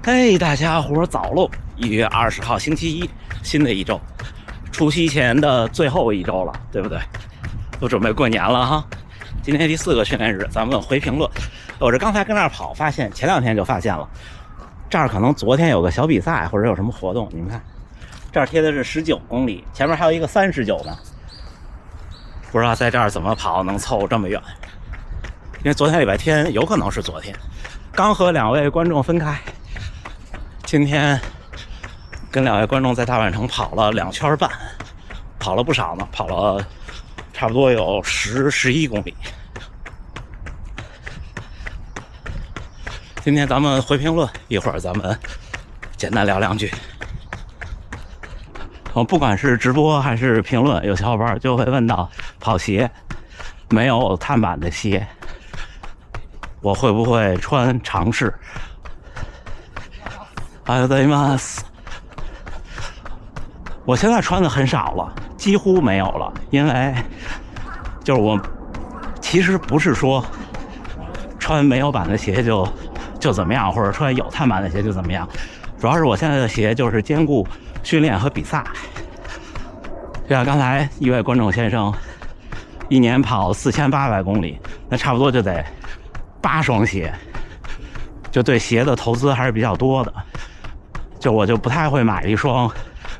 嘿，大家伙早喽！1月20号星期一，新的一周，除夕前的最后一周了，对不对？都准备过年了哈。今天第4个训练日，咱们回评论。我这刚才跟那儿跑，发现前2天就发现了，这儿可能昨天有个小比赛或者有什么活动。你们看，这儿贴的是19公里，前面还有一个39呢。不知道在这儿怎么跑能凑这么远？因为昨天礼拜天有可能是昨天，刚和2位观众分开。今天跟2位观众在大阪城跑了2圈半，跑了不少呢，跑了差不多有11公里。今天咱们回评论，一会儿咱们简单聊2句。不管是直播还是评论，有小伙伴就会问到跑鞋没有碳板的鞋，我会不会尝试？我现在穿的很少了，几乎没有了，因为就是我其实不是说穿没有板的鞋就怎么样，或者穿有碳板的鞋就怎么样，主要是我现在的鞋就是兼顾训练和比赛。就像刚才一位观众先生一年跑4800公里，那差不多就得8双鞋，就对鞋的投资还是比较多的。就我就不太会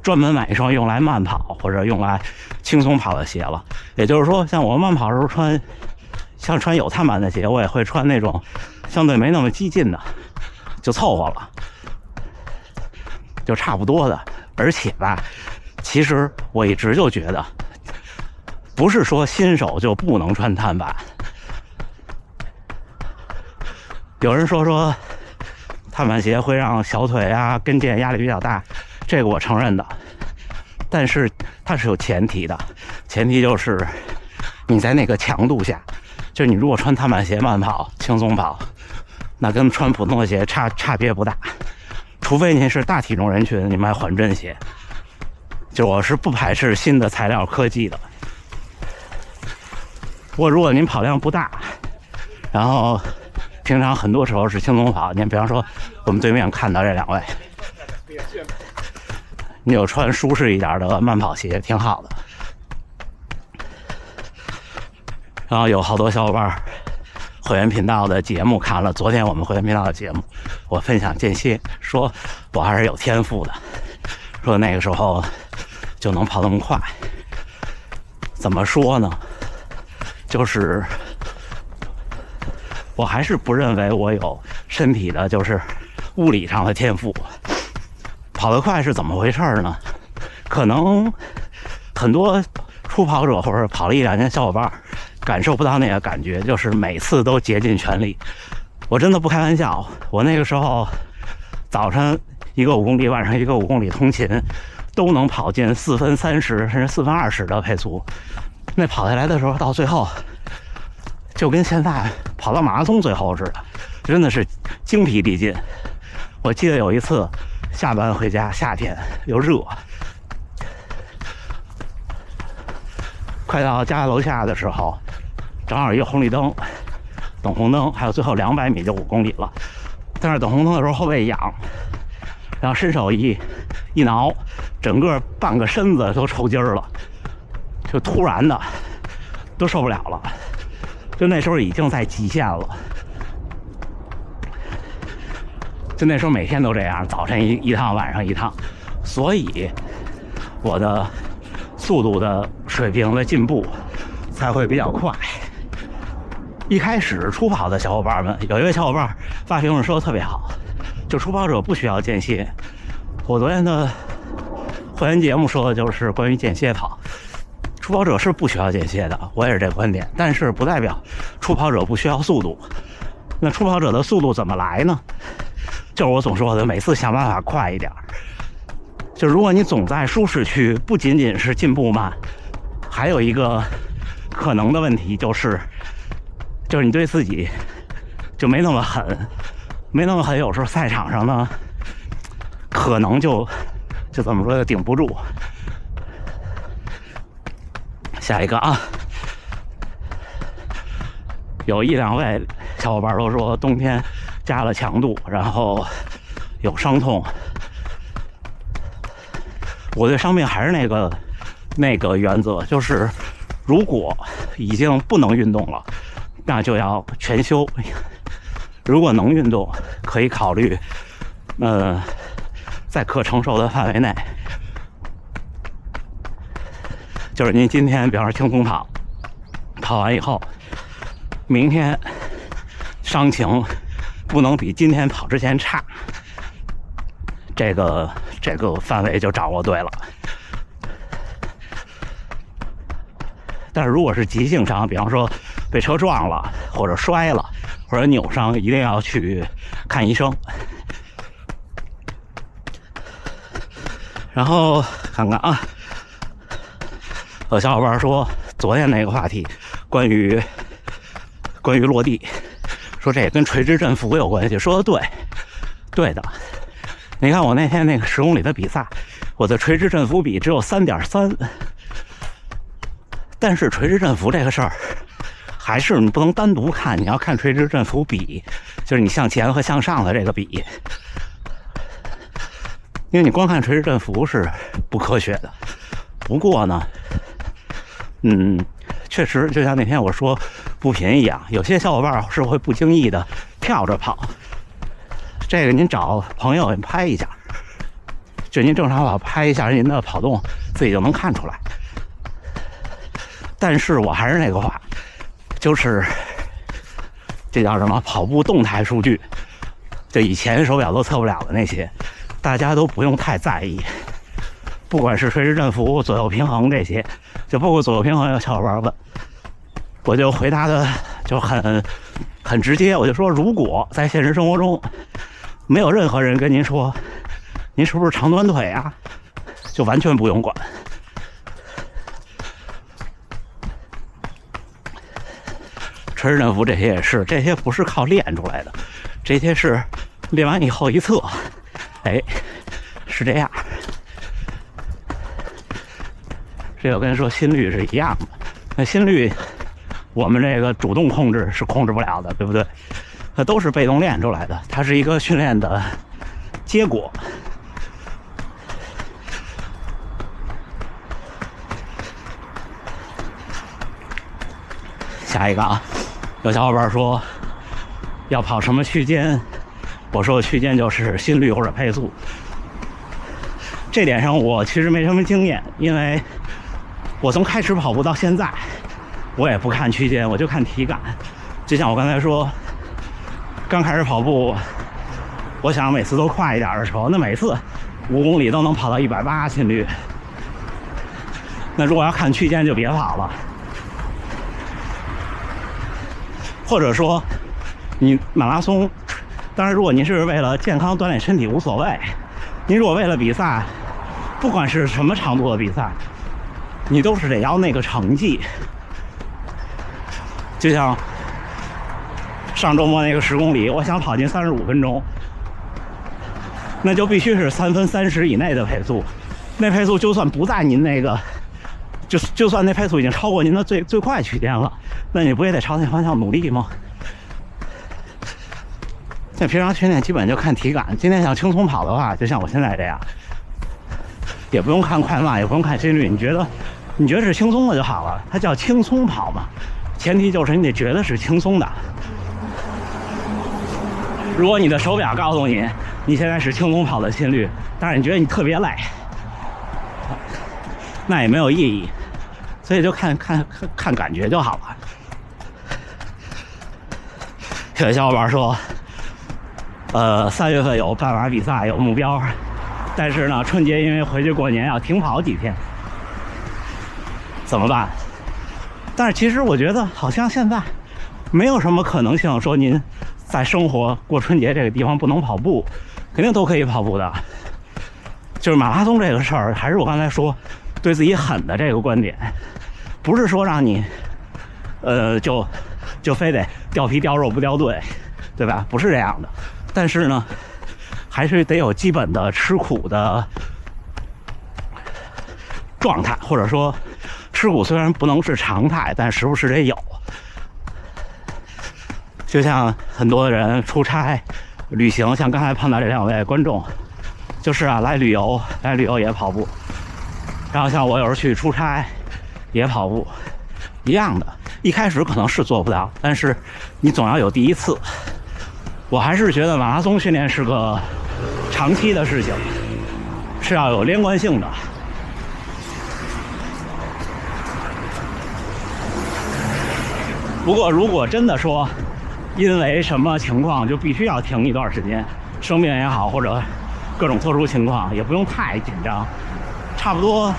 专门买一双用来慢跑或者用来轻松跑的鞋了。也就是说，像我慢跑的时候穿有碳板的鞋，我也会穿那种相对没那么激进的，就凑合了，就差不多的。而且吧，其实我一直就觉得，不是说新手就不能穿碳板。有人说碳板鞋会让小腿啊跟腱压力比较大，这个我承认的，但是它是有前提的，前提就是你在那个强度下，就是你如果穿碳板鞋慢跑轻松跑，那跟穿普通的鞋差别不大，除非您是大体重人群，你买缓震鞋。就我是不排斥新的材料科技的，不过如果您跑量不大，然后平常很多时候是轻松跑，您比方说我们对面看到这2位，你有穿舒适一点的慢跑鞋挺好的。然后有好多小伙伴会员频道的节目看了，昨天我们会员频道的节目，我分享间歇，说我还是有天赋的，说那个时候就能跑那么快。怎么说呢，就是我还是不认为我有身体的就是物理上的天赋。跑得快是怎么回事呢？可能很多初跑者或者跑了1-2年小伙伴感受不到那个感觉，就是每次都竭尽全力。我真的不开玩笑，我那个时候早晨一个5公里，晚上一个5公里通勤，都能跑进4分30甚至4分20的配速。那跑下来的时候，到最后就跟现在跑到马拉松最后似的，真的是精疲力尽。我记得有一次下班回家，夏天又热，快到家楼下的时候，正好一个红绿灯，等红灯，还有最后200米就5公里了。但是等红灯的时候后背痒，然后伸手一挠，整个半个身子都抽筋了，就突然的都受不了了。就那时候已经在极限了，就那时候每天都这样，早晨一趟，晚上一趟，所以我的速度的水平的进步才会比较快。一开始初跑的小伙伴们，有一位小伙伴发评论说的特别好，就初跑者不需要间歇。我昨天的会员节目说的就是关于间歇跑，初跑者是不需要间歇的，我也是这个观点，但是不代表初跑者不需要速度。那初跑者的速度怎么来呢？就是我总说的，每次想办法快一点。就如果你总在舒适区，不仅仅是进步慢，还有一个可能的问题就是你对自己就没那么狠，有时候赛场上呢，可能就怎么说，顶不住。下一个啊，有1-2位小伙伴都说冬天加了强度，然后有伤痛。我对伤病还是那个原则，就是如果已经不能运动了，那就要全休；如果能运动，可以考虑，在可承受的范围内，就是您今天比方说轻松跑，跑完以后，明天伤情不能比今天跑之前差，这个范围就掌握对了。但是如果是急性伤，比方说被车撞了，或者摔了，或者扭伤，一定要去看医生。然后看看啊，有小伙伴说昨天那个话题，关于落地，说这也跟垂直振幅有关系。说的对的。你看我那天那个10公里的比赛，我的垂直振幅比只有3.3，但是垂直振幅这个事儿，还是你不能单独看，你要看垂直振幅比，就是你向前和向上的这个比，因为你光看垂直振幅是不科学的。不过呢，确实就像那天我说步频一样，有些小伙伴是会不经意的跳着跑，这个您找朋友拍一下，就您正常跑拍一下您的跑动，自己就能看出来。但是我还是那个话，就是这叫什么跑步动态数据，就以前手表都测不了的那些，大家都不用太在意。不管是垂直振幅、左右平衡这些，就包括左右平衡，有小伙伴问，我就回答的就很直接，我就说，如果在现实生活中没有任何人跟您说您是不是长短腿啊，就完全不用管。垂直振幅这些也是，这些不是靠练出来的，这些是练完以后一测，哎，是这样。这我跟你说，心率是一样的。那心率，我们这个主动控制是控制不了的，对不对？它都是被动练出来的，它是一个训练的结果。下一个啊，有小伙伴说要跑什么区间，我说的区间就是心率或者配速。这点上我其实没什么经验，因为我从开始跑步到现在，我也不看区间，我就看体感。就像我刚才说，刚开始跑步，我想每次都快一点的时候，那每次5公里都能跑到180心率。那如果要看区间就别跑了。或者说你马拉松，当然如果您是为了健康锻炼身体无所谓，您如果为了比赛，不管是什么长度的比赛，你都是得要那个成绩。就像上周末那个10公里，我想跑进35分钟，那就必须是3分30以内的配速。那配速就算不在您那个，就算那配速已经超过您的最快区间了，那你不也得朝那方向努力吗？在平常训练基本就看体感。今天想轻松跑的话，就像我现在这样，也不用看快慢，也不用看心率，你觉得是轻松的就好了。它叫轻松跑嘛，前提就是你得觉得是轻松的。如果你的手表告诉你你现在是轻松跑的心率，但是你觉得你特别累，那也没有意义。所以就看感觉就好了。有小伙伴说，3月份有半马比赛，有目标，但是呢，春节因为回去过年要停跑几天，怎么办？但是其实我觉得好像现在没有什么可能性说您在生活过春节这个地方不能跑步，肯定都可以跑步的。就是马拉松这个事儿，还是我刚才说对自己狠的这个观点，不是说让你就非得掉皮掉肉不掉队，对吧？不是这样的。但是呢，还是得有基本的吃苦的状态，或者说吃苦虽然不能是常态，但时不时得有。就像很多人出差旅行，像刚才碰到这2位观众，就是啊，来旅游也跑步，然后像我有时候去出差也跑步，一样的。一开始可能是做不到，但是你总要有第一次。我还是觉得马拉松训练是个长期的事情，是要有连贯性的。不过如果真的说因为什么情况就必须要停一段时间，生病也好，或者各种特殊情况，也不用太紧张，差不多。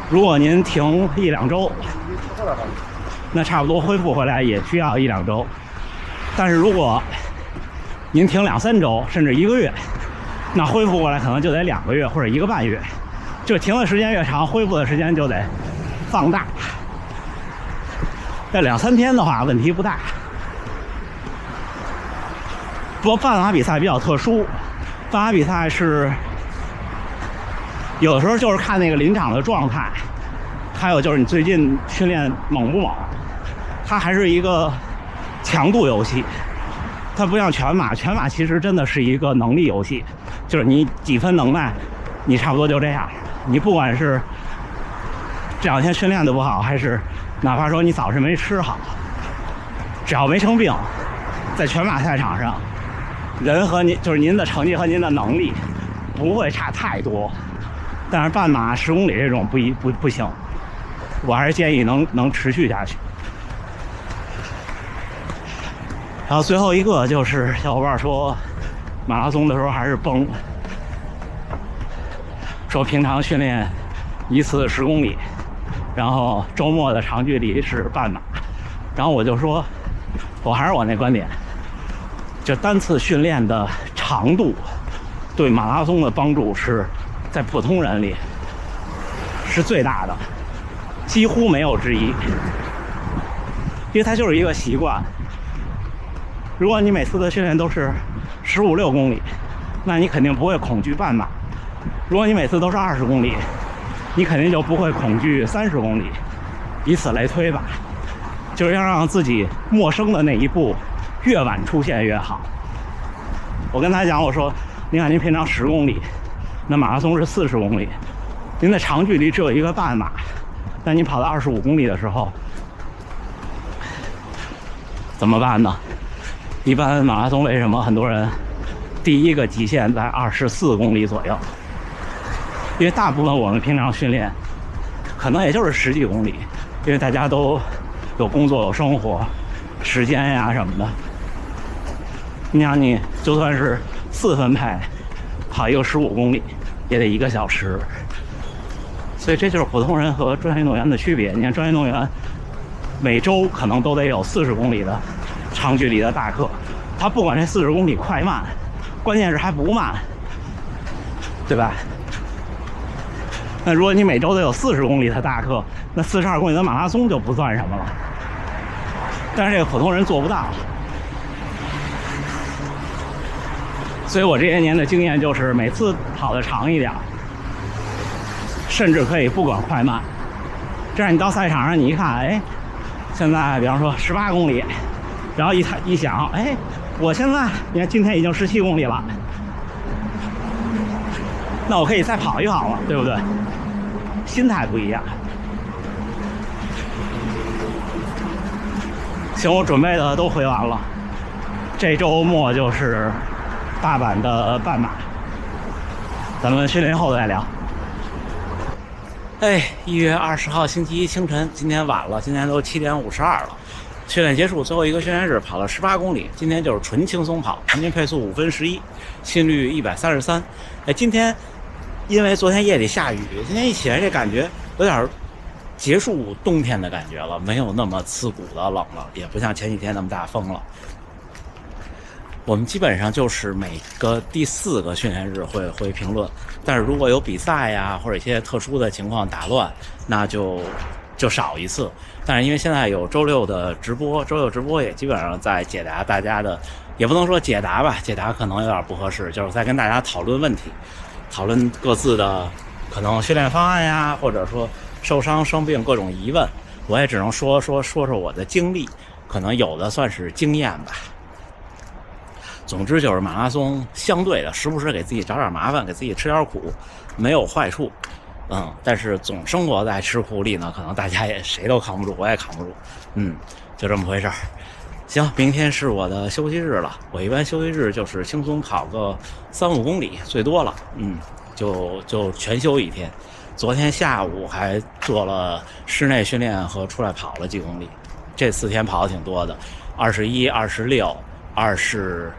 如果您停1-2周，那差不多恢复回来也需要1-2周。但是如果您停2-3周，甚至1个月，那恢复过来可能就得2个月或者1个半月。就停的时间越长，恢复的时间就得放大。在2-3天的话，问题不大。不过半马比赛比较特殊，半马比赛是有的时候就是看那个临场的状态，还有就是你最近训练猛不猛。它还是一个强度游戏，它不像全马，全马其实真的是一个能力游戏，就是你几分能耐，你差不多就这样。你不管是这2天训练的不好，还是哪怕说你早晨没吃好，只要没生病，在全马赛场上，人和您就是您的成绩和您的能力不会差太多。但是半马10公里这种不行，我还是建议能持续下去。然后最后一个就是小伙伴说，马拉松的时候还是崩，说平常训练1次10公里，然后周末的长距离是半马。然后我就说，我还是我那观点，就单次训练的长度对马拉松的帮助是在普通人里是最大的，几乎没有之一，因为它就是一个习惯。如果你每次的训练都是15-16公里，那你肯定不会恐惧半马。如果你每次都是20公里，你肯定就不会恐惧30公里，以此类推吧。就是要让自己陌生的那一步越晚出现越好。我跟他讲，我说，您看您平常10公里，那马拉松是40公里，您的长距离只有一个半马，但你跑到25公里的时候，怎么办呢？一般马拉松为什么很多人第一个极限在24公里左右？因为大部分我们平常训练可能也就是10几公里，因为大家都有工作有生活时间呀什么的。你想你就算是4分配跑一个15公里也得1个小时，所以这就是普通人和专业运动员的区别。你看专业运动员每周可能都得有40公里的长距离的大课，他不管这40公里快慢，关键是还不慢，对吧？那如果你每周都有40公里的大课，那42公里的马拉松就不算什么了。但是这个普通人做不到，所以我这些年的经验就是每次跑得长一点，甚至可以不管快慢，这样你到赛场上你一看，哎，现在比方说18公里，然后一想，哎，我现在你看今天已经17公里了，那我可以再跑一跑了，对不对？心态不一样。行，我准备的都回完了，这周末就是大阪的半马，咱们训练后再聊。哎，1月20号星期一清晨，今天晚了，今天都7点52了。训练结束，最后一个训练日跑了18公里，今天就是纯轻松跑，平均配速5分11，心率133。哎，今天因为昨天夜里下雨，今天一起来这感觉有点结束冬天的感觉了，没有那么刺骨的冷了，也不像前几天那么大风了。我们基本上就是每个第4个训练日会评论，但是如果有比赛呀或者一些特殊的情况打乱，那就少一次。但是因为现在有周六的直播，周六直播也基本上在解答大家的，也不能说解答吧，解答可能有点不合适，就是在跟大家讨论问题，讨论各自的可能训练方案呀，或者说受伤生病各种疑问，我也只能说我的经历，可能有的算是经验吧。总之就是马拉松相对的时不时给自己找点麻烦，给自己吃点苦，没有坏处。但是总生活在吃苦里呢，可能大家也谁都扛不住，我也扛不住。就这么回事儿。行，明天是我的休息日了。我一般休息日就是轻松跑个3-5公里，最多了。就全休一天。昨天下午还做了室内训练和出来跑了几公里。这4天跑的挺多的，21、26、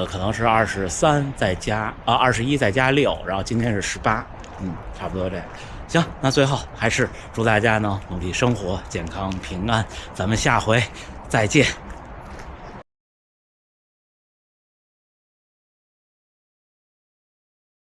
可能是23再加21再加6，然后今天是18。差不多这样。行，那最后还是祝大家呢努力生活，健康平安。咱们下回再见。